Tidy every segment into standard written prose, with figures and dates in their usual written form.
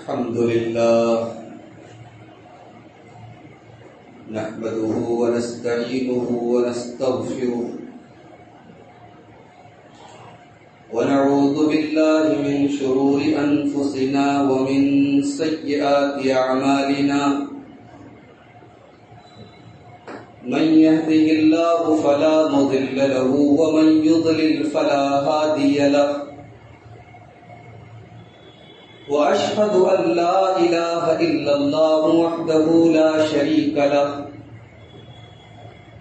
الحمد لله نحمده ونستعينه ونستغفره ونعوذ بالله من شرور أنفسنا ومن سيئات أعمالنا من يهده الله فلا مضل له ومن يضلل فلا هادي له وأشهد أن لا إله إلا الله وحده لا شريك له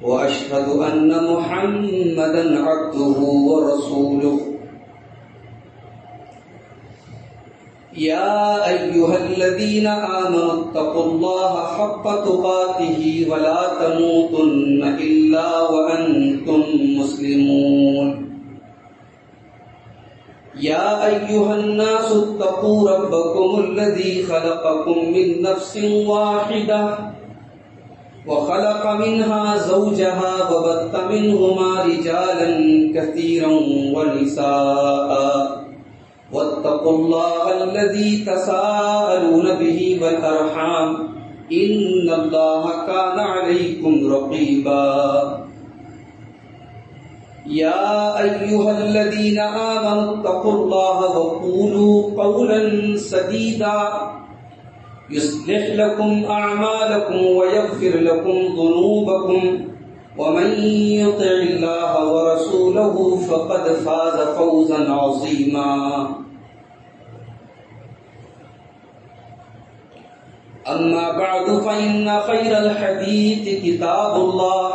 وأشهد أن محمدا عبده ورسوله يا أيها الذين آمنوا اتقوا الله حق تقاته ولا تموتن إلا وأنتم مسلمون يا أيها الناس اتقوا ربكم الذي خلقكم من نفس واحدة وخلق منها زوجها وبث منهما رجالا كثيرا ونساء واتقوا الله الذي تساءلون به والأرحام إن الله كان عليكم رقيبا يا أيها الذين آمنوا اتقوا الله وقولوا قولا سديدا يصلح لكم أعمالكم ويغفر لكم ذنوبكم ومن يطع الله ورسوله فقد فاز فوزا عظيما أما بعد فإن خير الحديث كتاب الله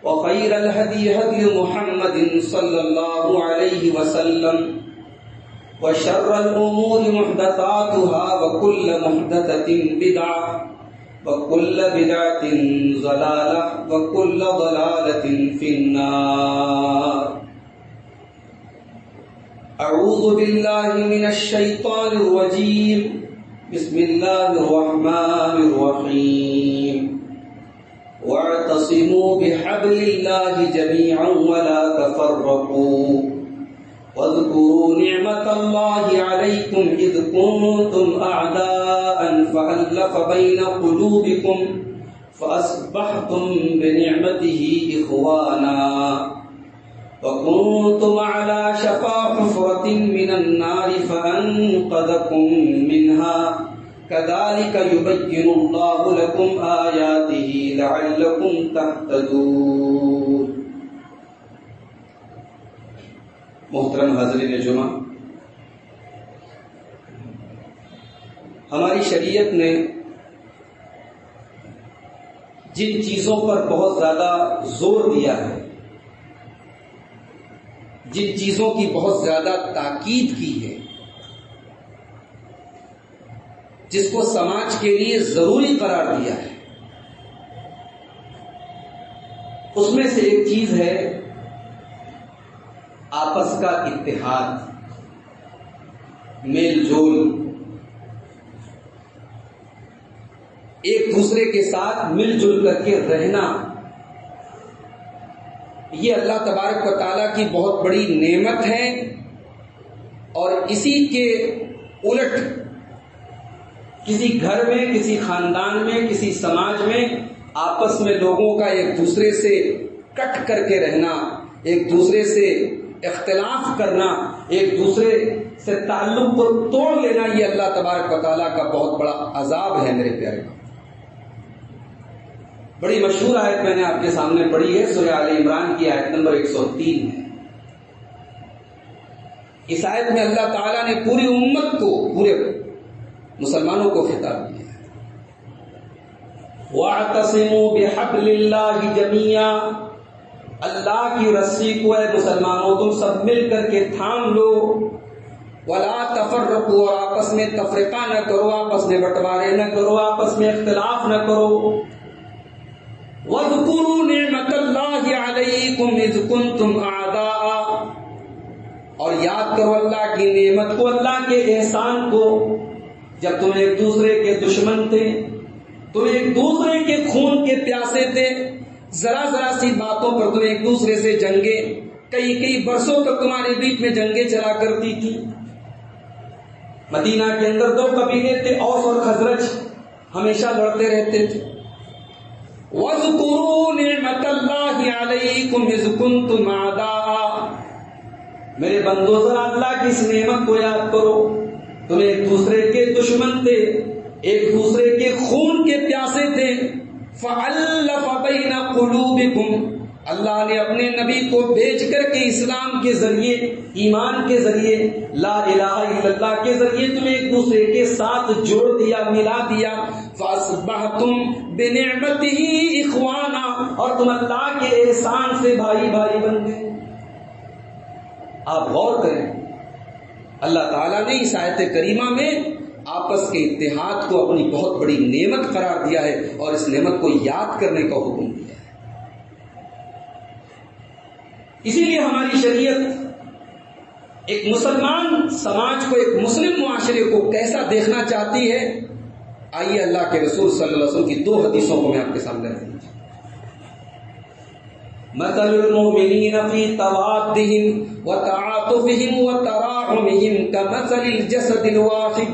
وخير الهدي هدي محمد صلى الله عليه وسلم وشر الأمور محدثاتها وكل محدثة بدعة وكل بدعة ضلالة وكل ضلالة في النار أعوذ بالله من الشيطان الرجيم بسم الله الرحمن الرحيم واعتصموا بحبل الله جميعا ولا تفرقوا واذكروا نعمة الله عليكم إذ كنتم أعداء فألف بين قلوبكم فأصبحتم بنعمته إخوانا وكنتم على شفا حفرة من النار فأنقذكم منها كذلك يبين الله لكم آياته لعلكم تهتدون. محترم حاضرین جمعہ، ہماری شریعت نے جن چیزوں پر بہت زیادہ زور دیا ہے، جن چیزوں کی بہت زیادہ تاکید کی ہے، جس کو سماج کے لیے ضروری قرار دیا ہے، اس میں سے ایک چیز ہے آپس کا اتحاد، میل جول، ایک دوسرے کے ساتھ مل جل کر کے رہنا. یہ اللہ تبارک و تعالیٰ کی بہت بڑی نعمت ہے، اور اسی کے الٹ کسی گھر میں، کسی خاندان میں، کسی سماج میں آپس میں لوگوں کا ایک دوسرے سے کٹ کر کے رہنا، ایک دوسرے سے اختلاف کرنا، ایک دوسرے سے تعلق کو توڑ لینا، یہ اللہ تبارک و تعالیٰ کا بہت بڑا عذاب ہے. میرے پیارے، بڑی مشہور آیت میں نے آپ کے سامنے پڑھی ہے، سورہ آل عمران کی آیت نمبر 103 ہے. اس آیت میں اللہ تعالیٰ نے پوری امت کو، پورے مسلمانوں کو خطاب دیا ہے. وَاعْتَصِمُوا بِحَبْلِ اللَّهِ جَمِيعًا، اللہ کی رسی کو اے مسلمانوں تم سب مل کر کے تھام لو. وَلَا تَفَرَّقُوا، اور آپس میں تفرقہ نہ کرو، آپس میں بٹوارے نہ کرو، آپس میں اختلاف نہ کرو. وَاذْكُرُوا نِعْمَةَ اللَّهِ عَلَيْكُمْ إِذْ كُنْتُمْ أَعْدَاءً، اور یاد کرو اللہ کی نعمت کو، اللہ کے احسان کو، جب تم ایک دوسرے کے دشمن تھے، تم ایک دوسرے کے خون کے پیاسے تھے، ذرا ذرا سی باتوں پر تم ایک دوسرے سے جنگیں، کئی برسوں تک تمہارے بیچ میں جنگیں چلا کرتی تھی. مدینہ کے اندر 2 قبیلے تھے، اوس اور خزرج، ہمیشہ لڑتے رہتے تھے. وَاذْكُرُوا نِعْمَةَ اللَّهِ عَلَيْكُمْ إِذْ كُنْتُمْ أَعْدَاءً. میرے بندو ذرا اللہ کی اس نعمت کو یاد کرو، تم ایک دوسرے کے دشمن تھے، ایک دوسرے کے خون کے پیاسے تھے. فَأَلَّفَ بَيْنَ قُلُوبِكُمْ. اللہ نے اپنے نبی کو بھیج کر کے اسلام کے ذریعے، ایمان کے ذریعے، لا الہ الا اللہ کے ذریعے تمہیں ایک دوسرے کے ساتھ جوڑ دیا، ملا دیا. فَأَصْبَحْتُمْ بِنِعْمَتِهِ إِخْوَانًا. اور تم اللہ کے احسان سے بھائی بھائی بن گئے. آپ غور کریں، اللہ تعالیٰ نے اس آیت کریمہ میں آپس کے اتحاد کو اپنی بہت بڑی نعمت قرار دیا ہے اور اس نعمت کو یاد کرنے کا حکم دیا ہے. اسی لیے ہماری شریعت ایک مسلمان سماج کو، ایک مسلم معاشرے کو کیسا دیکھنا چاہتی ہے. آئیے اللہ کے رسول صلی اللہ علیہ وسلم کی 2 حدیثوں کو میں آپ کے سامنے رکھوں. مثل المؤمنین فی توادہم وتعاطفہم وتراحمہم کمثل الجسد الواحد.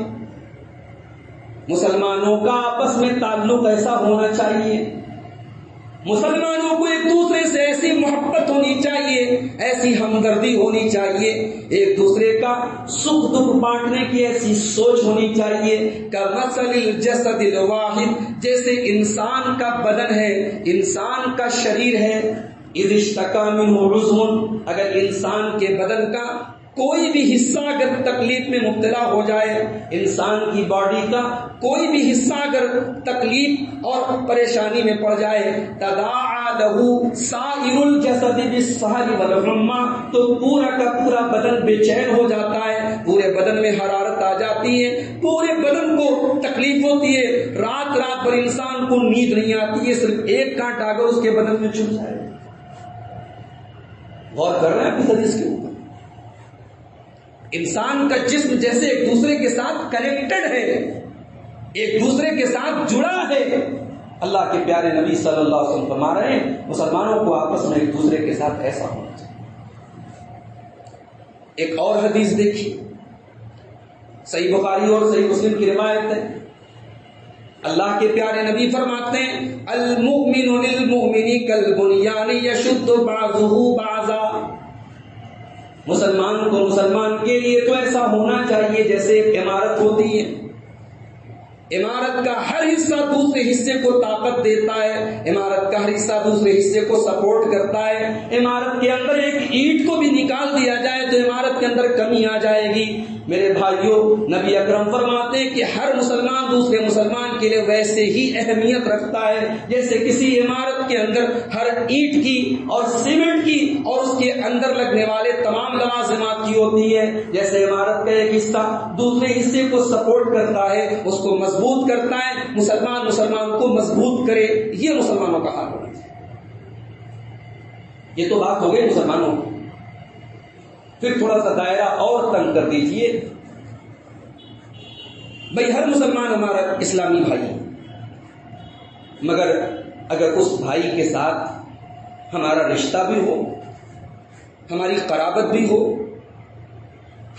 مسلمانوں کا آپس میں تعلق ایسا ہونا چاہیے، مسلمانوں کو ایک دوسرے سے ایسی محبت ہونی چاہیے، ایسی ہمدردی ہونی چاہیے، ایک دوسرے کا سکھ دکھ بانٹنے کی ایسی سوچ ہونی چاہیے. کمثل الجسد الواحد. جیسے انسان کا بدن ہے، انسان کا شریر ہے. اذ اشتکا منہ عضو. اگر انسان کے بدن کا کوئی بھی حصہ اگر تکلیف میں مبتلا ہو جائے، انسان کی باڈی کا کوئی بھی حصہ اگر تکلیف اور پریشانی میں پڑ جائے، تداعى له سائر الجسد بالسہر والحمى. تو پورا کا پورا بدن بے چین ہو جاتا ہے، پورے بدن میں حرارت آ جاتی ہے، پورے بدن کو تکلیف ہوتی ہے. رات رات بھر انسان کو نیند نہیں آتی ہے، صرف ایک کانٹا اگر اس کے بدن میں چبھ جائے. غور کر رہے ہیں اپنی حدیث کے اوپر. انسان کا جسم جیسے ایک دوسرے کے ساتھ کنیکٹڈ ہے، ایک دوسرے کے ساتھ جڑا ہے. اللہ کے پیارے نبی صلی اللہ علیہ وسلم فرما رہے ہیں مسلمانوں کو آپس میں ایک دوسرے کے ساتھ ایسا ہونا چاہیے. ایک اور حدیث دیکھیے، صحیح بخاری اور صحیح مسلم کی روایت ہے. اللہ کے پیارے نبی فرماتے ہیں المؤمن للمؤمن کالبنیان یشد بعضہ بعضا. مسلمان کو مسلمان کے لیے تو ایسا ہونا چاہیے جیسے ایک عمارت ہوتی ہے، عمارت کا ہر حصہ دوسرے حصے کو طاقت دیتا ہے، عمارت کا ہر حصہ دوسرے حصے کو سپورٹ کرتا ہے. عمارت کے اندر ایک اینٹ کو بھی نکال دیا جائے تو عمارت کے اندر کمی آ جائے گی. میرے بھائیوں، نبی اکرم فرماتے ہیں کہ ہر مسلمان دوسرے مسلمان کے لیے ویسے ہی اہمیت رکھتا ہے جیسے کسی عمارت کے اندر ہر اینٹ کی اور سیمنٹ کی اور اس کے اندر لگنے والے تمام لوازمات کی ہوتی ہے. جیسے عمارت کا ایک حصہ دوسرے حصے کو سپورٹ کرتا ہے، اس کو مضبوط کرتا ہے، مسلمان کو مضبوط کرے. یہ مسلمانوں کا حال ہونا چاہیے. یہ تو بات ہو گئی مسلمانوں کی. پھر تھوڑا سا دائرہ اور تنگ کر دیجئے. بھئی ہر مسلمان ہمارا اسلامی بھائی ہے، مگر اگر اس بھائی کے ساتھ ہمارا رشتہ بھی ہو، ہماری قرابت بھی ہو،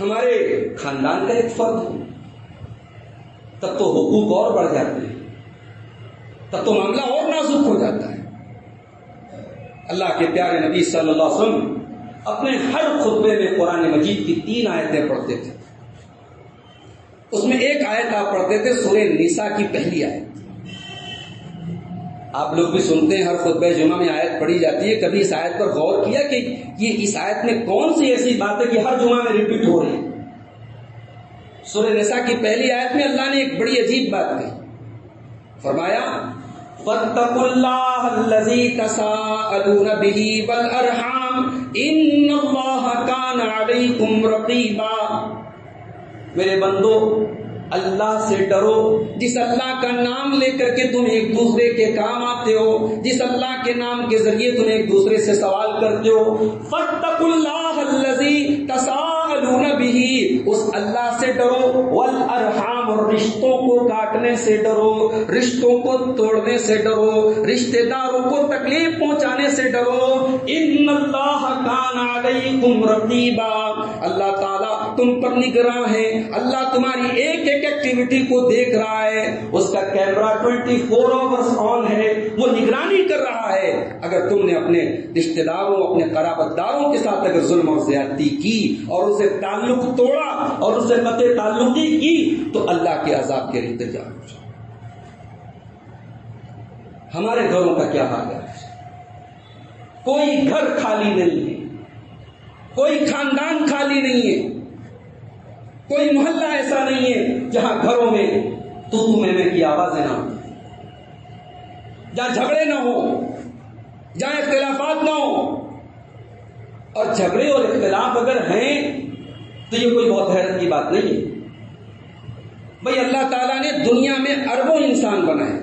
ہمارے خاندان کا ایک فرد ہو، تب تو حقوق اور بڑھ جاتے ہیں، تب تو معاملہ اور نازک ہو جاتا ہے. اللہ کے پیارے نبی صلی اللہ علیہ وسلم اپنے ہر خطبے میں قرآن مجید کی 3 آیتیں پڑھتے تھے. اس میں ایک آیت آپ پڑھتے تھے سورہ نساء کی پہلی آیت. آپ لوگ بھی سنتے ہیں ہر خطبہ جمعہ میں آیت پڑھی جاتی ہے. کبھی اس آیت پر غور کیا کہ یہ اس آیت میں کون سی ایسی بات ہے کہ ہر جمعہ میں ریپیٹ ہو رہی ہے؟ سورہ نساء کی پہلی آیت میں اللہ نے ایک بڑی عجیب بات کہی. فرمایا فَاتَّقُوا اللَّهَ الَّذِي تَسَاءَلُونَ بِهِ وَالْأَرْحَامَ إِنَّ اللَّهَ كَانَ عَلَيْكُمْ رَقِيبًا. میرے بندو، اللہ سے ڈرو، جس اللہ کا نام لے کر کے تم ایک دوسرے کے کام آتے ہو، جس اللہ کے نام کے ذریعے تم ایک دوسرے سے سوال کرتے ہو. فَاتَّقُوا اللَّهَ الَّذِي تَسَاءَلُونَ بِهِ، اس اللہ سے ڈرو. وَالْأَرْحَامَ، اور رشتوں کو کاٹنے سے ڈرو، رشتوں کو توڑنے سے ڈرو، رشتہ داروں کو تکلیف پہنچانے سے ڈرو۔ ان اللہ کان علیکم رقیبا، اللہ تعالیٰ تم پر نگراں ہے، اللہ تمہاری ایک ایک ایکٹیویٹی کو دیکھ رہا ہے، اس کا کیمرہ 24 آورز آن ہے، وہ نگرانی کر رہا ہے۔ اگر تم نے اپنے رشتہ داروں، اپنے قرابت داروں کے ساتھ اگر ظلم اور زیادتی کی اور اسے تعلق توڑا اور اسے قطع تعلقی کی تو اللہ کے عذاب کے لیے تیار ہو جاؤ۔ ہمارے گھروں کا کیا حال ہے؟ کوئی گھر خالی نہیں ہے، کوئی خاندان خالی نہیں ہے، کوئی محلہ ایسا نہیں ہے جہاں گھروں میں تو میں کی آوازیں نہ ہوں، جہاں جھگڑے نہ ہو، جہاں اختلافات نہ ہو۔ اور جھگڑے اور اختلاف اگر ہیں تو یہ کوئی بہت حیرت کی بات نہیں ہے۔ بھئی اللہ تعالیٰ نے دنیا میں اربوں انسان بنائے،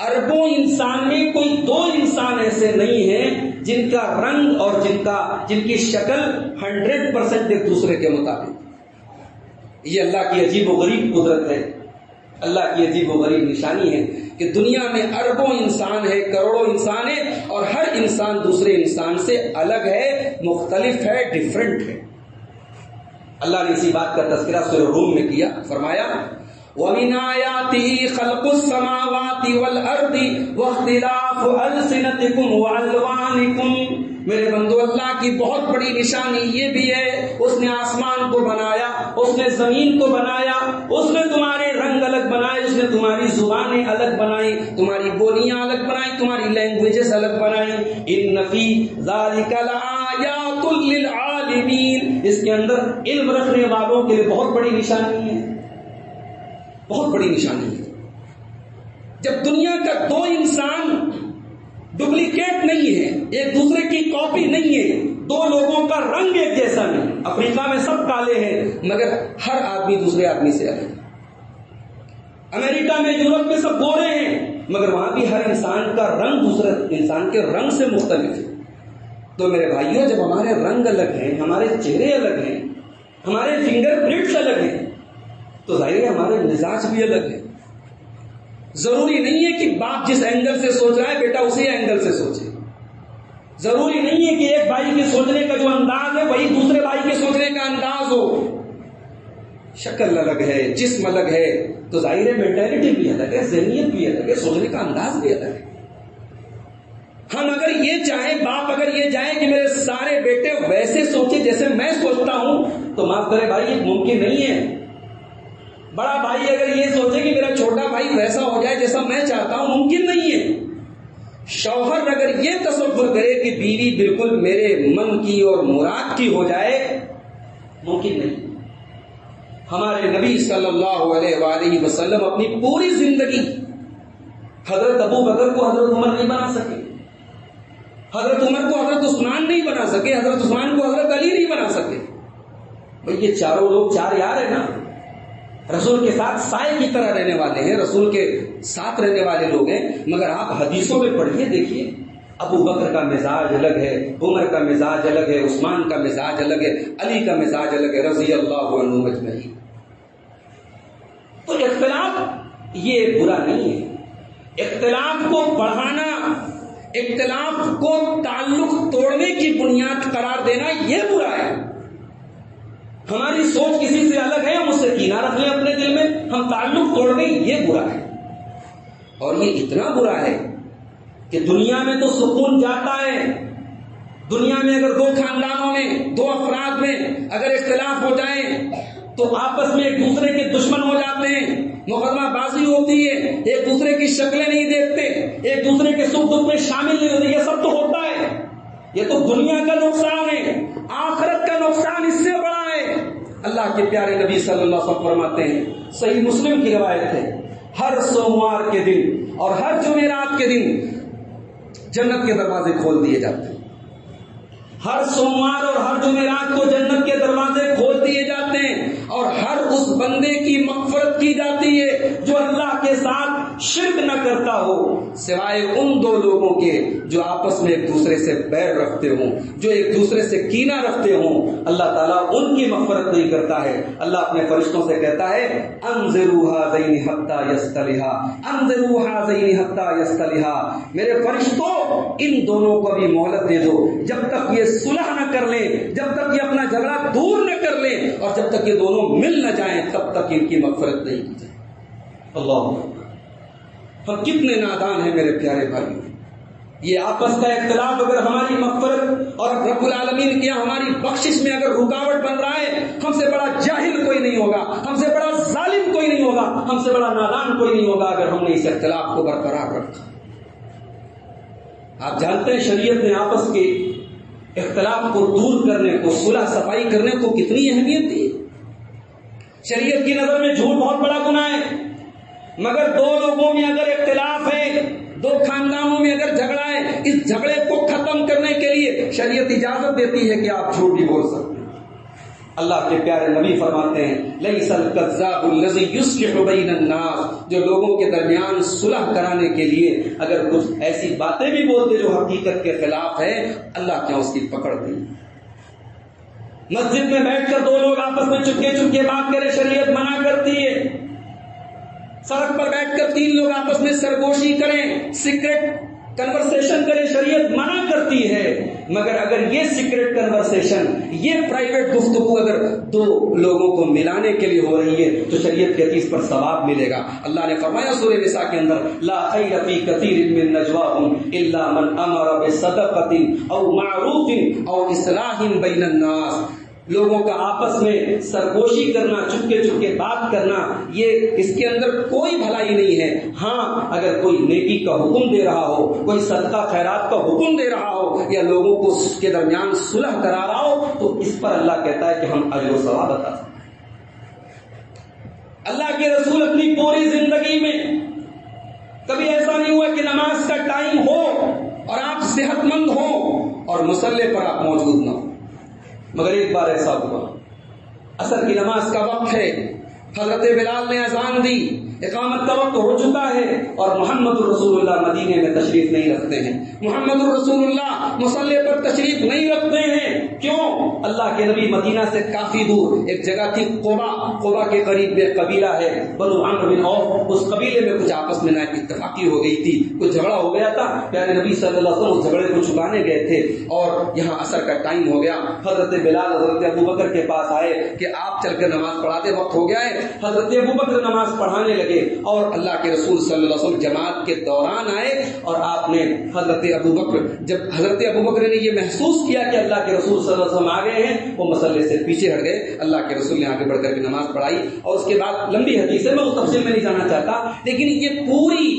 اربوں انسان میں کوئی 2 انسان ایسے نہیں ہیں جن کا رنگ اور جن کی شکل 100% ایک دوسرے کے مطابق۔ یہ اللہ کی عجیب و غریب قدرت ہے، اللہ کی عجیب و غریب نشانی ہے کہ دنیا میں اربوں انسان ہے، کروڑوں انسان ہے، اور ہر انسان دوسرے انسان سے الگ ہے، مختلف ہے، ڈیفرنٹ ہے۔ اللہ نے اسی بات کا تذکرہ سورہ روم میں کیا، فرمایا وَمِنْ آيَاتِهِ خَلْقُ السَّمَاوَاتِ وَالْأَرْضِ وَاخْتِلَافُ أَلْسِنَتِكُمْ وَأَلْوَانِكُمْ۔ میرے بندو، اللہ کی بہت بڑی نشانی یہ بھی ہے، اس نے آسمان کو بنایا، اس نے زمین کو بنایا، اس نے تمہارے رنگ الگ بنائے، اس نے تمہاری زبانیں الگ بنائی، تمہاری بولیاں الگ بنائی، تمہاری لینگویجز الگ بنائی۔ ان فی ذالک لآیات للعالمین، اس کے اندر علم رکھنے والوں کے لیے بہت بڑی نشانی ہے، بہت بڑی نشانی ہے۔ جب دنیا کا 2 انسان ڈپلیکیٹ نہیں ہے، ایک دوسرے کی کاپی نہیں ہے، 2 لوگوں کا رنگ ایک جیسا نہیں، افریقہ میں سب کالے ہیں مگر ہر آدمی دوسرے آدمی سے الگ، امریکہ میں، یورپ میں سب گورے ہیں مگر وہاں بھی ہر انسان کا رنگ دوسرے انسان کے رنگ سے مختلف ہے۔ تو میرے بھائیوں، جب ہمارے رنگ الگ ہیں، ہمارے چہرے الگ ہیں، ہمارے فنگر پرنٹس الگ ہیں تو ظاہر ہے ہمارے مزاج بھی الگ ہے۔ ضروری نہیں ہے کہ باپ جس اینگل سے سوچ رہا ہے بیٹا اسی اینگل سے سوچے، ضروری نہیں ہے کہ ایک بھائی کے سوچنے کا جو انداز ہے وہی دوسرے بھائی کے سوچنے کا انداز ہو۔ شکل الگ ہے، جسم الگ ہے تو ظاہر ہے مینٹلٹی بھی الگ ہے، ذہنیت بھی الگ ہے، سوچنے کا انداز بھی الگ ہے۔ ہم اگر یہ چاہیں، باپ اگر یہ چاہیں کہ میرے سارے بیٹے ویسے سوچے جیسے میں سوچتا ہوں تو معاف کرے بھائی، یہ ممکن نہیں ہے۔ بڑا بھائی اگر یہ سوچے کہ میرا چھوٹا بھائی ویسا ہو جائے جیسا میں چاہتا ہوں، ممکن نہیں ہے۔ شوہر اگر یہ تصور کرے کہ بیوی بالکل میرے من کی اور مراد کی ہو جائے، ممکن نہیں۔ ہمارے نبی صلی اللہ علیہ وآلہ وسلم اپنی پوری زندگی حضرت ابو بکر کو حضرت عمر نہیں بنا سکے، حضرت عمر کو حضرت عثمان نہیں بنا سکے، حضرت عثمان کو حضرت علی نہیں بنا سکے۔ بھئی یہ چاروں لوگ 4 یار ہیں نا، رسول کے ساتھ سائے کی طرح رہنے والے ہیں، رسول کے ساتھ رہنے والے لوگ ہیں، مگر آپ حدیثوں میں پڑھیے دیکھیے، ابو بکر کا مزاج الگ ہے، عمر کا مزاج الگ ہے، عثمان کا مزاج الگ ہے، علی کا مزاج الگ ہے، رضی اللہ عنہم اجمعین۔ تو اختلاف یہ برا نہیں ہے، اختلاف کو بڑھانا، اختلاف کو تعلق توڑنے کی بنیاد قرار دینا یہ برا ہے۔ ہماری سوچ کسی سے الگ ہے، ہم اس سے کینہ رکھ لیں اپنے دل میں، ہم تعلق توڑ دیں، یہ برا ہے۔ اور یہ اتنا برا ہے کہ دنیا میں تو سکون جاتا ہے، دنیا میں اگر 2 خاندانوں میں 2 افراد میں اگر اختلاف ہو جائیں تو آپس میں ایک دوسرے کے دشمن ہو جاتے ہیں، مقدمہ بازی ہوتی ہے، ایک دوسرے کی شکلیں نہیں دیکھتے، ایک دوسرے کے سکھ دکھ میں شامل نہیں ہوتے، یہ سب تو ہوتا ہے۔ یہ تو دنیا کا نقصان ہے، آخرت کا نقصان اس سے بڑا ہے۔ اللہ کے پیارے نبی صلی اللہ علیہ وسلم فرماتے ہیں، صحیح مسلم کی روایت ہے، ہر سوموار کے دن اور ہر جمعرات کے دن جنت کے دروازے کھول دیے جاتے ہیں۔ ہر سوموار اور ہر جمعرات کو جنت کے دروازے کھول دیے جاتے ہیں اور ہر اس بندے کی مغفرت کی جاتی ہے جو اللہ کے ساتھ شرک نہ کرتا ہو سوائے ان دو لوگوں کے جو آپس میں ایک دوسرے سے بیر رکھتے ہوں، جو ایک دوسرے سے کینہ رکھتے ہوں، اللہ تعالیٰ ان کی مغفرت نہیں کرتا ہے۔ اللہ اپنے فرشتوں سے کہتا ہے انظروا هذین حتی یصطلحا، انظروا هذین حتی یصطلحا، میرے فرشتوں ان دونوں کو بھی مہلت دے دو جب تک یہ صلح نہ کر لیں، جب تک یہ اپنا جھگڑا دور نہ کر لیں، اور جب تک یہ دونوں مل نہ جائیں تب تک ان کی مغفرت نہیں کی جائے۔ اللہ ہم کتنے نادان ہیں میرے پیارے بھائی۔ یہ آپس کا اختلاف اگر ہماری مغفرت اور رب العالمین کی ہماری بخشش میں اگر رکاوٹ بن رہا ہے، ہم سے بڑا جاہل کوئی نہیں ہوگا، ہم سے بڑا ظالم کوئی نہیں ہوگا، ہم سے بڑا نادان کوئی نہیں ہوگا اگر ہم نے اس اختلاف کو برقرار رکھا۔ آپ جانتے ہیں شریعت نے آپس کے اختلاف کو دور کرنے کو، صلح صفائی کرنے کو کتنی اہمیت دی۔ شریعت کی نظر میں جھوٹ بہت بڑا گناہ ہے، مگر دو لوگوں میں اگر اختلاف ہے، دو خاندانوں میں اگر جھگڑا ہے، اس جھگڑے کو ختم کرنے کے لیے شریعت اجازت دیتی ہے کہ آپ جھوٹ بھی بول سکتے ہیں۔ اللہ کے پیارے نبی فرماتے ہیں لیس الکذاب الذی یصلح بین الناس، جو لوگوں کے درمیان صلح کرانے کے لیے اگر کچھ ایسی باتیں بھی بولتے جو حقیقت کے خلاف ہے، اللہ کیا اس کی پکڑ نہیں۔ مسجد میں بیٹھ کر دو لوگ آپس میں چپکے چپکے بات کرے، شریعت منع کرتی ہے۔ سڑک پر بیٹھ کر تین لوگ آپس میں سرگوشی کریں، سیکرٹ کنورسیشن کریں، شریعت منع کرتی ہے۔ مگر اگر یہ سیکرٹ کنورسیشن، یہ پرائیویٹ گفتگو اگر دو لوگوں کو ملانے کے لیے ہو رہی ہے تو شریعت کے اس پر ثواب ملے گا۔ اللہ نے فرمایا سورہ نساء کے اندر لا خیر فی کثیر من نجواہم الا من امر بصدقۃ او معروف او اصلاح بین الناس، لوگوں کا آپس میں سرگوشی کرنا، چپکے چپکے بات کرنا، یہ اس کے اندر کوئی بھلائی نہیں ہے۔ ہاں اگر کوئی نیکی کا حکم دے رہا ہو، کوئی صدقہ خیرات کا حکم دے رہا ہو، یا لوگوں کو اس کے درمیان صلح کرا رہا ہو، تو اس پر اللہ کہتا ہے کہ ہم اجر و ثواب عطا کریں۔ اللہ کے رسول اپنی پوری زندگی میں کبھی ایسا نہیں ہوا کہ نماز کا ٹائم ہو اور آپ صحت مند ہو اور مصلی پر آپ موجود نہ ہو، مگر ایک بار ایسا ہوا عصر کی نماز کا وقت ہے، حضرت بلال نے اذان دی، اقامت کا وقت ہو چکا ہے اور محمد الرسول اللہ مدینے میں تشریف نہیں رکھتے ہیں، محمد الرسول اللہ مصلی پر تشریف نہیں رکھتے ہیں۔ کیوں؟ اللہ کے نبی مدینہ سے کافی دور ایک جگہ تھی قبا کے قریب ایک قبیلہ ہے بنو عمرو بن عوف، اس قبیلے میں کچھ آپس میں اتفاقی ہو گئی تھی، کچھ جھگڑا ہو گیا تھا، پیارے نبی صلی اللہ علیہ وسلم اس جھگڑے کو چھپانے گئے تھے اور یہاں عصر کا ٹائم ہو گیا۔ حضرت بلال حضرت ابوبکر کے پاس آئے کہ آپ چل کر نماز پڑھاتے، وقت ہو گیا ہے۔ حضرت ابوبکر نماز پڑھانے لگے اور اللہ کے رسول صلی اللہ علیہ وسلم جماعت کے دوران آئے اور آپ نے جب حضرت ابوبکر نے یہ محسوس کیا کہ اللہ کے رسول صلی اللہ علیہ وسلم آ گئے ہیں، وہ مصلی سے پیچھے ہٹ گئے۔ اللہ کے رسول نے آگے بڑھ کر کے نماز پڑھائی اور اس کے بعد لمبی حدیث ہے، میں اس تفصیل میں نہیں جانا چاہتا، لیکن یہ پوری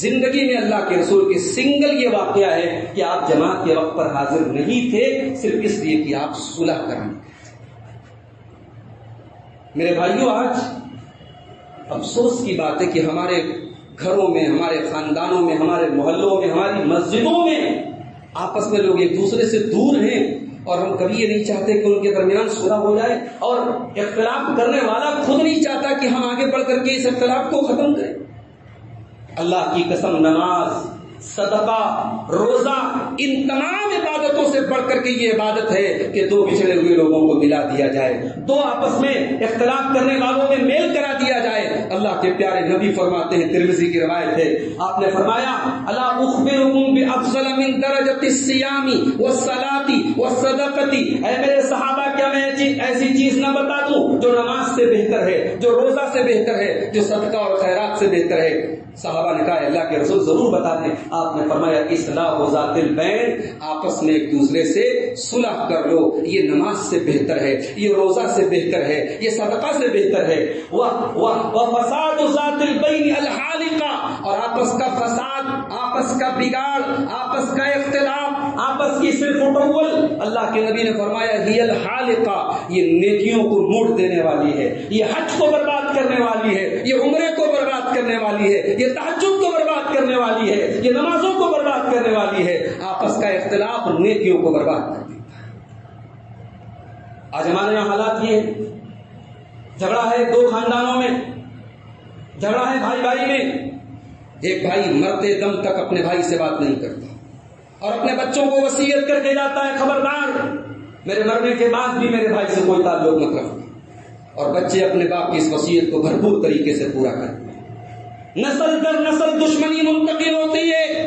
زندگی میں اللہ کے رسول کے سنگل یہ واقعہ ہے کہ آپ جماعت کے وقت پر حاضر نہیں تھے، صرف اس لیے کہ آپ صلح کرانے۔ میرے بھائیوں، آج افسوس کی بات ہے کہ ہمارے گھروں میں، ہمارے خاندانوں میں، ہمارے محلوں میں، ہماری مسجدوں میں آپس میں لوگ ایک دوسرے سے دور ہیں اور ہم کبھی یہ نہیں چاہتے کہ ان کے درمیان صلح ہو جائے، اور اختلاف کرنے والا خود نہیں چاہتا کہ ہم آگے بڑھ کر کے اس اختلاف کو ختم کریں۔ اللہ کی قسم، نماز، صدقہ، روزہ، ان تمام عبادتوں سے بڑھ کر کے یہ عبادت ہے کہ دو بچھڑے ہوئے لوگوں کو ملا دیا جائے، دو آپس میں اختلاف کرنے والوں میں میل کرا دیا جائے۔ اللہ کے پیارے نبی فرماتے ہیں، ترمذی کی روایت ہے، آپ نے فرمایا الا اخبرکم بافضل من درجۃ الصیام والصلاۃ والصدقۃ، اے میرے صحابہ کیا میں ایسی چیز نہ بتا دوں جو نماز سے بہتر ہے، جو روزہ سے بہتر ہے، جو صدقہ اور خیرات سے بہتر ہے؟ صحابہ نے کہا اللہ کے رسول ضرور بتا دیں۔ آپ نے فرمایا اصلاح ذات البین، آپس میں ایک دوسرے سے صلح کر لو، یہ نماز سے بہتر ہے، یہ روزہ سے بہتر ہے، یہ صدقہ سے بہتر ہے۔ وفساد ذات البین الحالقہ، اور آپس کا فساد، آپس کا بگاڑ، آپس کا اختلاف، آپس کی صرف اٹول، اللہ کے نبی نے فرمایا ہی الحالقہ، یہ نیکیوں کو موڑ دینے والی ہے، یہ حج کو برباد کرنے والی ہے، یہ عمرے کو برباد کرنے والی ہے، یہ تہجد کو برباد کرنے والی ہے، یہ نمازوں کو برباد کرنے والی ہے۔ آپس کا اختلاف نیکیوں کو برباد کر دیتا ہے۔ آج ہمارے یہاں حالات یہ ہے، جھگڑا ہے دو خاندانوں میں، جھگڑا ہے بھائی بھائی میں، ایک بھائی مرتے دم تک اپنے بھائی سے بات نہیں کرتا اور اپنے بچوں کو وصیت کر کے جاتا ہے خبردار میرے مرنے کے بعد بھی میرے بھائی سے کوئی تعلق مت رکھنا، اور بچے اپنے باپ کی اس وصیت کو بھرپور طریقے سے پورا کرتے ہیں۔ نسل در نسل دشمنی منتقل ہوتی ہے،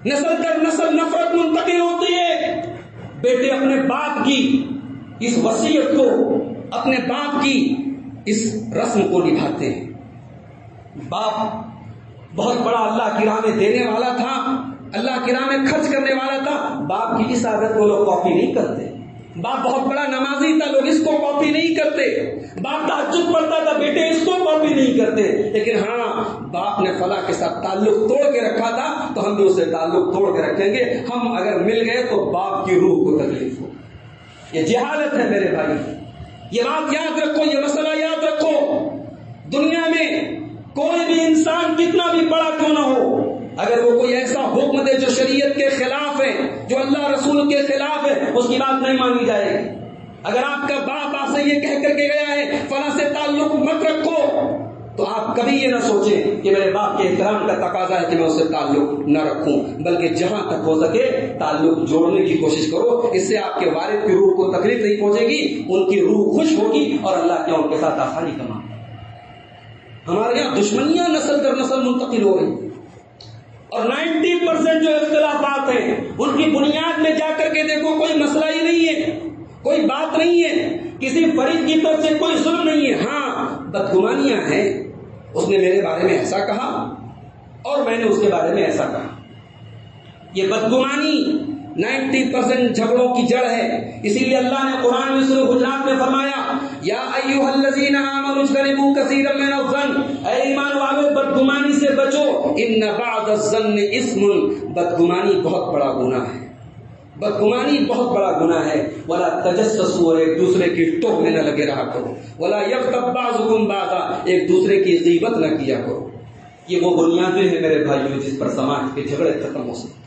نسل در نسل نفرت منتقل ہوتی ہے۔ بیٹے اپنے باپ کی اس وصیت کو، اپنے باپ کی اس رسم کو نبھاتے ہیں۔ باپ بہت بڑا اللہ کی راہ میں دینے والا تھا، اللہ کی راہ میں خرچ کرنے والا تھا، باپ کی اس عادت کو لوگ کاپی نہیں کرتے۔ باپ بہت بڑا نمازی تھا، لوگ اس کو کاپی نہیں کرتے۔ باپ تہجد پڑھتا تھا، بیٹے اس کو کاپی نہیں کرتے۔ لیکن ہاں، باپ نے فلاں کے ساتھ تعلق توڑ کے رکھا تھا تو ہم بھی اسے تعلق توڑ کے رکھیں گے۔ ہم اگر مل گئے تو باپ کی روح کو تکلیف ہو۔ یہ جہالت ہے میرے بھائی، یہ بات یاد رکھو، یہ مسئلہ یاد رکھو۔ دنیا میں کوئی بھی انسان کتنا بھی بڑا کیوں نہ ہو، اگر وہ کوئی ایسا حکم دے جو شریعت کے خلاف ہے، جو اللہ رسول کے خلاف ہے، اس کی بات نہیں مانی جائے گی۔ اگر آپ کا باپ آپ سے یہ کہہ کر کے گیا ہے فلاں سے تعلق مت رکھو، تو آپ کبھی یہ نہ سوچیں کہ میرے باپ کے احترام کا تقاضا ہے کہ میں اس سے تعلق نہ رکھوں، بلکہ جہاں تک ہو سکے تعلق جوڑنے کی کوشش کرو۔ اس سے آپ کے والد کی روح کو تکلیف نہیں پہنچے گی، ان کی روح خوش ہوگی اور اللہ کے ان کے ساتھ آسانی کا معاملہ۔ ہمارے یہاں دشمنیاں نسل در نسل منتقل ہو رہی ہیں، اور 90% جو اختلافات ہیں ان کی بنیاد میں جا کر کے دیکھو کوئی مسئلہ ہی نہیں ہے، کوئی بات نہیں ہے، کسی فرید کی طرف سے کوئی ظلم نہیں ہے۔ ہاں، بدگمانیاں ہیں، اس نے میرے بارے میں ایسا کہا اور میں نے اس کے بارے میں ایسا کہا۔ یہ بدگمانی 90% جھگڑوں کی جڑ ہے۔ اسی لیے اللہ نے قرآن میں سورہ حجرات میں فرمایا یا ایھا الذین آمنوا اجتنبوا کثیرا من الظن، اے ایمان والو بدگمانی سے بچو، ان بعض الظن اثم، بدگمانی بہت بڑا گناہ ہے، بدگمانی بہت بڑا گناہ ہے۔ ولا تجسسوا، اور ایک دوسرے کی ٹوک میں نہ لگے رہا کرو۔ ولا یغتب بعضکم بعضا، ایک دوسرے کی غیبت نہ کیا کرو۔ یہ وہ بنیادیں ہیں میرے بھائیوں جس پر سماج کے جھگڑے ختم ہو سکتے۔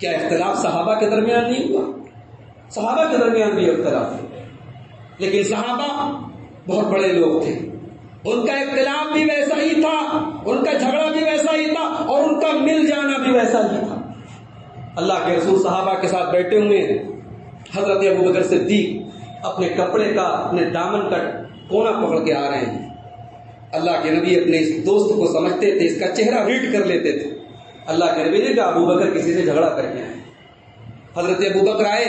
کیا اختلاف صحابہ کے درمیان نہیں ہوا؟ صحابہ کے درمیان بھی اختلاف ہوا، لیکن صحابہ بہت بڑے لوگ تھے، ان کا اختلاف بھی ویسا ہی تھا، ان کا جھگڑا بھی ویسا ہی تھا، اور ان کا مل جانا بھی ویسا ہی تھا۔ اللہ کے رسول صحابہ کے ساتھ بیٹھے ہوئے ہیں، حضرت ابوبکر صدیق اپنے کپڑے کا، اپنے دامن کا کونا پکڑ کے آ رہے ہیں۔ اللہ کے نبی اپنے اس دوست کو سمجھتے تھے، اس کا چہرہ ریڈ کر لیتے تھے۔ اللہ کے نبی نے کہا ابوبکر کسی سے جھگڑا کر کے آئے۔ حضرت ابوبکر آئے،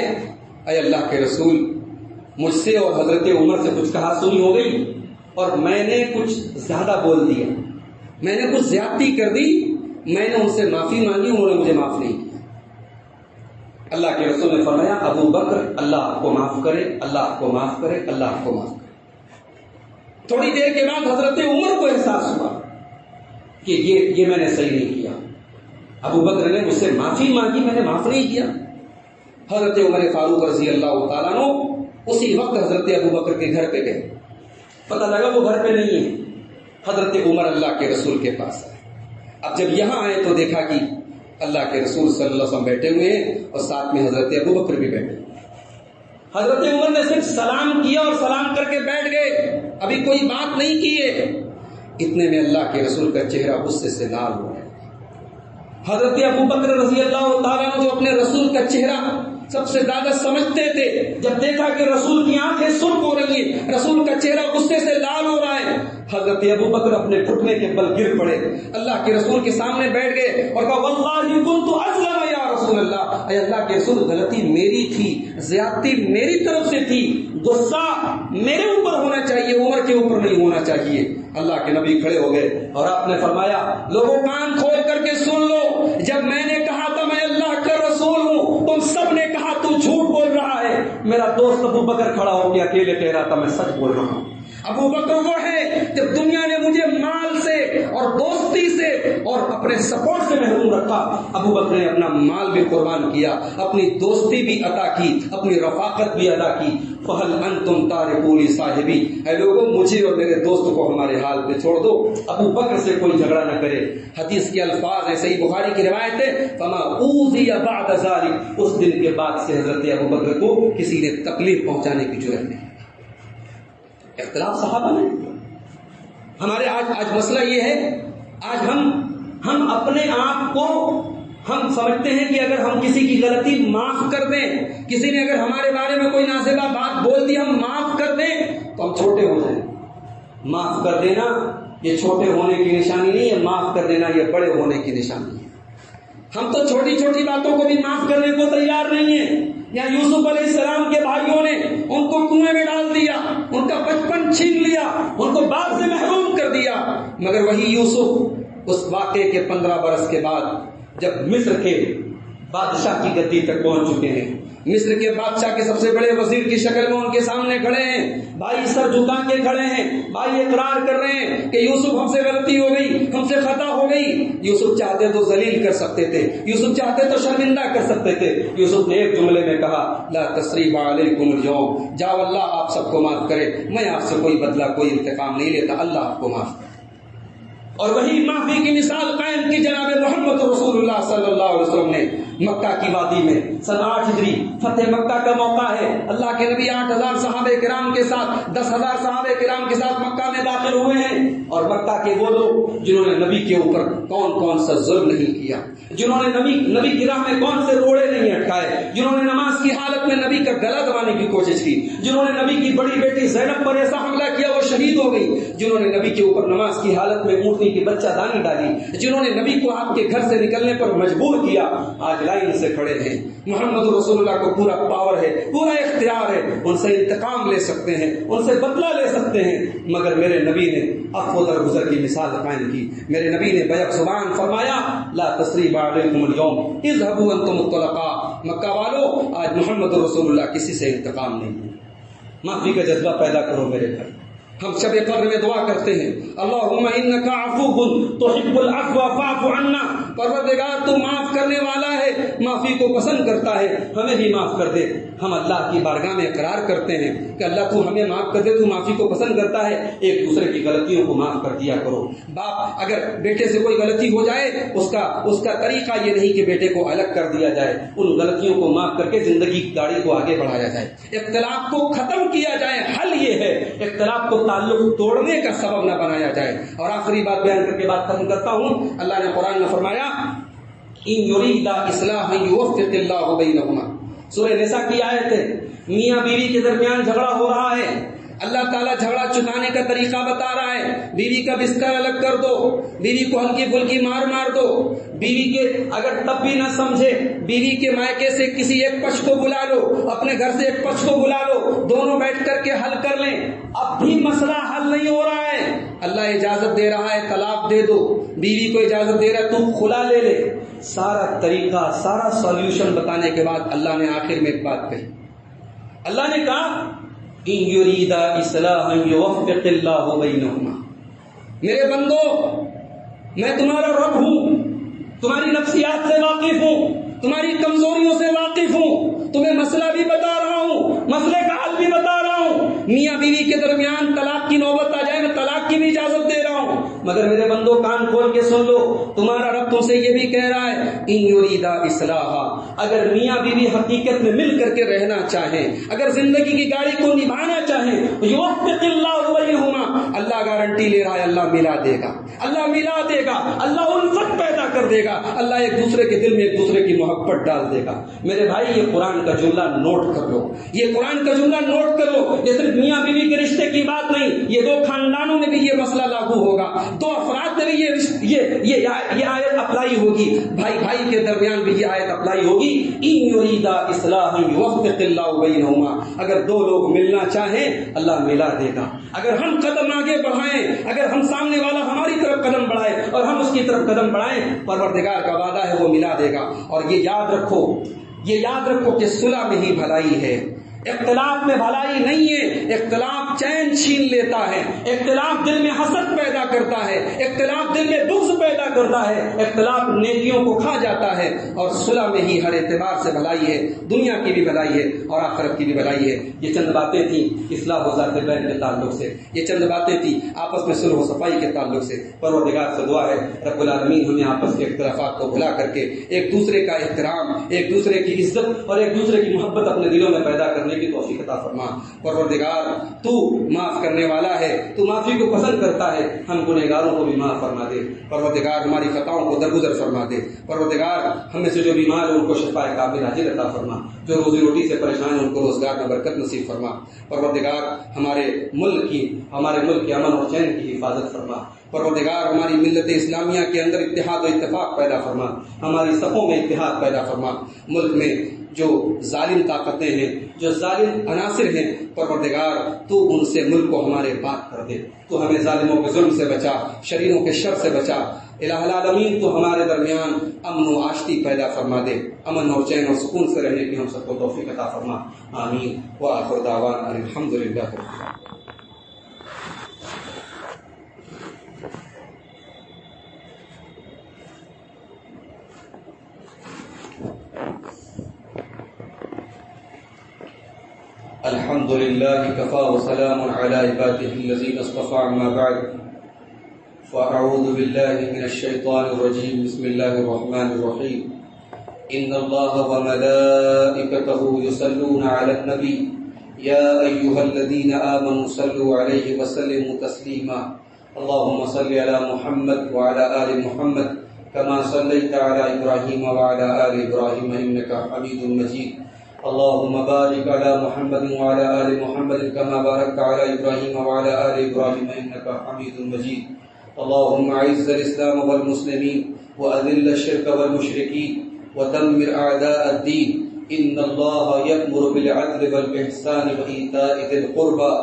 اے اللہ کے رسول، مجھ سے اور حضرت عمر سے کچھ کہا سنی ہو گئی اور میں نے کچھ زیادہ بول دیا، میں نے کچھ زیادتی کر دی، میں نے ان سے معافی مانگی، انہوں نے مجھے معاف نہیں کیا۔ اللہ کے رسول نے فرمایا ابوبکر اللہ آپ کو معاف کرے، اللہ آپ کو معاف کرے، اللہ آپ کو معاف کرے۔ تھوڑی دیر کے بعد حضرت عمر کو احساس ہوا کہ یہ میں نے صحیح نہیں کیا، ابوبکر نے مجھ سے معافی مانگی، میں نے معاف نہیں کیا۔ حضرت عمر فاروق رضی اللہ تعالیٰ عنہ اسی وقت حضرت ابوبکر کے گھر پہ گئے، پتہ لگا وہ گھر پہ نہیں ہے۔ حضرت عمر اللہ کے رسول کے پاس آئے۔ اب جب یہاں آئے تو دیکھا کہ اللہ کے رسول صلی اللہ علیہ وسلم بیٹھے ہوئے ہیں اور ساتھ میں حضرت ابوبکر بھی بیٹھے ہوئے۔ حضرت عمر نے صرف سلام کیا اور سلام کر کے بیٹھ گئے، ابھی کوئی بات نہیں کی ہے۔ اتنے میں اللہ کے رسول کا چہرہ غصے سے لال ہو گیا۔ حضرت ابوبکر رضی اللہ تعالیٰ عنہ جو اپنے رسول کا چہرہ سب سے زیادہ سمجھتے تھے، جب دیکھا کہ رسول کی آنکھیں سرخ ہو رہی ہیں، رسول کا چہرہ غصے سے لال ہو رہا ہے، حضرت ابوبکر اپنے گھٹنے کے بل گر پڑے، اللہ کے رسول کے سامنے بیٹھ گئے اور کہا واللہ کنت اظلم یا رسول اللہ، اے اللہ کے رسول غلطی میری تھی، زیادتی میری طرف سے تھی، غصہ میرے اوپر ہونا چاہیے، عمر کے اوپر نہیں ہونا چاہیے۔ اللہ کے نبی کھڑے ہو گئے اور آپ نے فرمایا لوگوں کان کھول کر کے سن لو، جب میں نے کہا تھا میں اللہ کا رسول ہوں، تم سب نے کہا تو جھوٹ بول رہا ہے۔ میرا دوست ابوبکر کھڑا ہو کے اکیلے کہہ رہا تھا میں سچ بول رہا ہوں۔ ابوبکر وہ ہے جب دنیا نے مجھے مال سے اور دوستی سے اور اپنے سپورٹ سے محروم رکھا، ابوبکر نے اپنا مال بھی قربان کیا، اپنی دوستی بھی عطا کی، اپنی رفاقت بھی ادا کی۔ فہل انتم تارکون صاحبی، اے لوگوں مجھے اور میرے دوست کو ہمارے حال پہ چھوڑ دو، ابوبکر سے کوئی جھگڑا نہ کرے۔ حدیث کے الفاظ ہیں، صحیح بخاری کی روایت ہے فما اوذی بعد ذلک، اس دن کے بعد سے حضرت ابوبکر کو کسی نے تکلیف پہنچانے کی جرأت نہیں۔ اختلاف صحابہ میں ہمارے آج مسئلہ یہ ہے، آج ہم ہم اپنے آپ کو ہم سمجھتے ہیں کہ اگر ہم کسی کی غلطی معاف کر دیں، کسی نے اگر ہمارے بارے میں کوئی نازیبہ بات بول دی، ہم معاف کر دیں تو ہم چھوٹے ہو جائیں۔ معاف کر دینا یہ چھوٹے ہونے کی نشانی نہیں ہے، معاف کر دینا یہ بڑے ہونے کی نشانی ہے۔ ہم تو چھوٹی چھوٹی باتوں کو بھی معاف کرنے کو تیار نہیں ہیں۔ یا یوسف علیہ السلام کے بھائیوں نے ان کو کنویں میں ڈال دیا، ان کا بچپن چھین لیا، ان کو باپ سے محروم کر دیا، مگر وہی یوسف اس واقعے کے 15 برس کے بعد جب مصر کے بادشاہ کی گدی تک پہنچ چکے ہیں، مصر کے بادشاہ کے سب سے بڑے وزیر کی شکل میں ان کے سامنے کھڑے ہیں، بھائی سر جھکا کے کھڑے ہیں، بھائی اقرار کر رہے ہیں کہ یوسف ہم سے غلطی ہو گئی، ہم سے خطا ہو گئی۔ یوسف چاہتے تو ذلیل کر سکتے تھے، یوسف چاہتے تو شرمندہ کر سکتے تھے۔ یوسف نے ایک جملے میں کہا لا تثریب علیکم اليوم، جاؤ اللہ آپ سب کو معاف کرے، میں آپ سے کوئی بدلہ کوئی انتقام نہیں لیتا، اللہ آپ کو معاف کرے۔ اور وہی معافی کی مثال قائم کی جناب محمد رسول اللہ صلی اللہ علیہ وسلم نے مکہ کی وادی میں۔ سن 8 ہجری فتح مکہ کا موقع ہے، اللہ کے نبی 8000 صحابہ کرام کے ساتھ 10,000 صحابہ کرام کے ساتھ مکہ میں داخل ہوئے ہیں، اور مکہ کے وہ لوگ جنہوں نے نبی کے اوپر کون کون سا ظلم نہیں کیا، جنہوں نے نبی کی راہ میں کون سے روڑے نہیں اٹکائے، جنہوں نے نماز کی حالت میں نبی کا گلا دبانے کی کوشش کی، جنہوں نے نبی کی بڑی بیٹی زینب پر ایسا حملہ کیا وہ شہید ہو گئی، جنہوں نے نبی کے اوپر نماز کی حالت میں اونٹنی کی بچہ دانی ڈالی، جنہوں نے نبی کو آپ کے گھر سے نکلنے پر مجبور کیا، آج لائن سے کھڑے ہیں۔ محمد رسول اللہ کو پورا پاور ہے، پورا اختیار ہے، ان سے انتقام لے سکتے ہیں، ان سے بدلہ لے سکتے ہیں، مگر میرے نبی نے عفو درگزر کی مثال قائم کی۔ میرے نبی نے بیک زبان فرمایا لا تثریب علیکم اليوم اذهبوا انتم الطلقاء، مکہ والو آج محمد رسول اللہ کسی سے انتقام نہیں۔ معافی کا جذبہ پیدا کرو میرے بھائی۔ ہم شب قدر میں دعا کرتے ہیں اللہم انک عفو تحب العفو فاعف عنا، پروردگار تو معاف کرنے والا ہے، معافی کو پسند کرتا ہے، ہمیں بھی معاف کر دے۔ ہم اللہ کی بارگاہ میں اقرار کرتے ہیں کہ اللہ تو ہمیں معاف کر دے، تو معافی کو پسند کرتا ہے، ایک دوسرے کی غلطیوں کو معاف کر دیا کرو۔ باپ اگر بیٹے سے کوئی غلطی ہو جائے اس کا طریقہ یہ نہیں کہ بیٹے کو الگ کر دیا جائے، ان غلطیوں کو معاف کر کے زندگی کی گاڑی کو آگے بڑھایا جائے، اختلاف کو ختم کیا جائے۔ حل یہ ہے اختلاف کو تعلق توڑنے کا سبب نہ بنایا جائے۔ اور آخری بات بیان کر کے بات ختم کرتا ہوں، اللہ نے قرآن میں فرمایا ان یریدا اصلاحا یوفق اللہ بینہما، سورہ نساء کی آیت ہے، میاں بیوی کے درمیان جھگڑا ہو رہا ہے، اللہ تعالیٰ جھگڑا چکانے کا طریقہ بتا رہا ہے، بیوی کا بستر الگ کر دو، بیوی کو ہلکی پھلکی مار دو، بیوی کے اگر تب بھی نہ سمجھے بیوی کے مائکے سے کسی ایک پکش کو بلا لو، اپنے گھر سے ایک پکش کو بلا لو، دونوں بیٹھ کر کے حل کر لیں۔ اب بھی مسئلہ حل نہیں ہو رہا ہے، اللہ اجازت دے رہا ہے طلاق دے دو، بیوی کو اجازت دے رہا ہے تو خلا لے لے، سارا طریقہ سارا سولوشن بتانے کے بعد اللہ نے آخر میں ایک بات کہی، اللہ نے کہا ان یریدا اصلاحا یوفق اللہ بینہما، میرے بندو میں تمہارا رب ہوں، تمہاری نفسیات سے واقف ہوں، تمہاری کمزوریوں سے واقف ہوں، تمہیں مسئلہ بھی بتا رہا ہوں، مسئلے کا حل بھی بتا رہا ہوں۔ میاں بیوی کے درمیان طلاق کی نوبت آ جائے میں طلاق کی بھی اجازت دے رہا ہوں، مگر میرے بندو کان کھول کے سن لو، تمہارا رب تم سے یہ بھی کہہ رہا ہے ان یریدا اصلاحا، اگر میاں بیوی حقیقت میں مل کر کے رہنا چاہیں، اگر زندگی کی گاڑی کو نبھانا چاہیں، یوفق اللہ بینہما، اللہ گارنٹی لے رہا ہے اللہ ملا دے گا، اللہ ملا دے گا، اللہ الفت پیدا کر دے گا، اللہ ایک دوسرے کے دل میں ایک دوسرے کی محبت ڈال دے گا۔ میرے بھائی یہ قرآن کا جملہ نوٹ کر لو، یہ قرآن کا جملہ نوٹ کر لو، یہ صرف میاں بیوی کے رشتے کی بات نہیں، یہ دو خاندانوں میں بھی یہ مسئلہ لاگو ہوگا، دو افراد میں بھی یہ آیت اپلائی ہوگی، بھائی بھائی کے درمیان بھی یہ آیت اپلائی ہوگی، ان یریدا اصلاحا یوفق اللہ بینہما، اگر دو لوگ ملنا چاہیں اللہ ملا دے گا، اگر ہم قدم آگے بڑھائیں، اگر ہم سامنے والا ہماری طرف قدم بڑھائے اور ہم اس کی طرف قدم بڑھائیں، پروردگار کا وعدہ ہے وہ ملا دے گا۔ اور یہ یاد رکھو کہ صلح میں ہی بھلائی ہے، اختلاف میں بھلائی نہیں ہے، اختلاف چین چھین لیتا ہے، اختلاف دل میں حسد پیدا کرتا ہے، اختلاف دل میں بغض پیدا کرتا ہے، اختلاف نیکیوں کو کھا جاتا ہے، اور صلح میں ہی ہر اعتبار سے بھلائی ہے، دنیا کی بھی بھلائی ہے اور آخرت کی بھی بھلائی ہے۔ یہ چند باتیں تھیں اصلاح و ذات بین کے تعلق سے، یہ چند باتیں تھیں آپس میں صلح و صفائی کے تعلق سے۔ پروردگار سے دعا ہے رب العالمین ہمیں آپس کے اختلافات کو بھلا کر کے ایک دوسرے کا احترام، ایک دوسرے کی عزت اور ایک دوسرے کی محبت اپنے دلوں میں پیدا کرنے کی توفیق عطا فرما۔ پروردگار تو معاف کرنے والا ہے، تو معافی کو پسند کرتا ہے، ہم گنہگاروں کو بھی معاف فرما دے۔ پروردگار ہماری خطاؤں کو درگزر فرما دے۔ پروردگار ہم میں سے جو بیمار ہیں ان کو شفاء کامل عاجل عطا فرما، جو روزی روٹی سے پریشان ہیں ان کو روزگار میں برکت نصیب فرما۔ پروردگار ہمارے ملک کے امن اور چین کی حفاظت فرما۔ پروردگار ہماری ملت اسلامیہ کے اندر اتحاد و اتفاق پیدا فرما، ہماری صفوں میں اتحاد پیدا فرما۔ ملک میں جو ظالم طاقتیں ہیں، جو ظالم عناصر ہیں، پروردگار تو ان سے ملک کو ہمارے پاک کر دے، تو ہمیں ظالموں کے ظلم سے بچا، شریروں کے شر سے بچا۔ الہ العالمین تو ہمارے درمیان امن و آشتی پیدا فرما دے، امن اور چین اور سکون سے رہنے کی ہم سب کو توفیق عطا فرما۔ آمین وآخر دعوانا الحمدللہ رب العالمین۔ الحمد لله كفى وسلام على عباده الذين اصطفى، أما بعد فأعوذ بالله من الشيطان الرجيم، بسم الله الرحمن الرحيم، إن الله وملائكته يصلون على النبي يا أيها الذين آمنوا صلوا عليه وسلموا تسليما، اللهم صل على محمد وعلى آل محمد كما صليت على إبراهيم وعلى آل إبراهيم إنك حميد مجيد، اللهم بارك على محمد وعلى آل محمد كما باركت على إبراهيم وعلى آل إبراهيم إنك حميد مجيد، اللهم أعز الإسلام والمسلمين وأذل الشرك والمشركين ودمر أعداء الدين، إن الله يأمر بالعدل والإحسان وإيتاء ذي القربى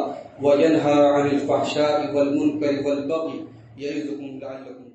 وينهى عن الفحشاء والمنكر والبغي يعظكم لعلكم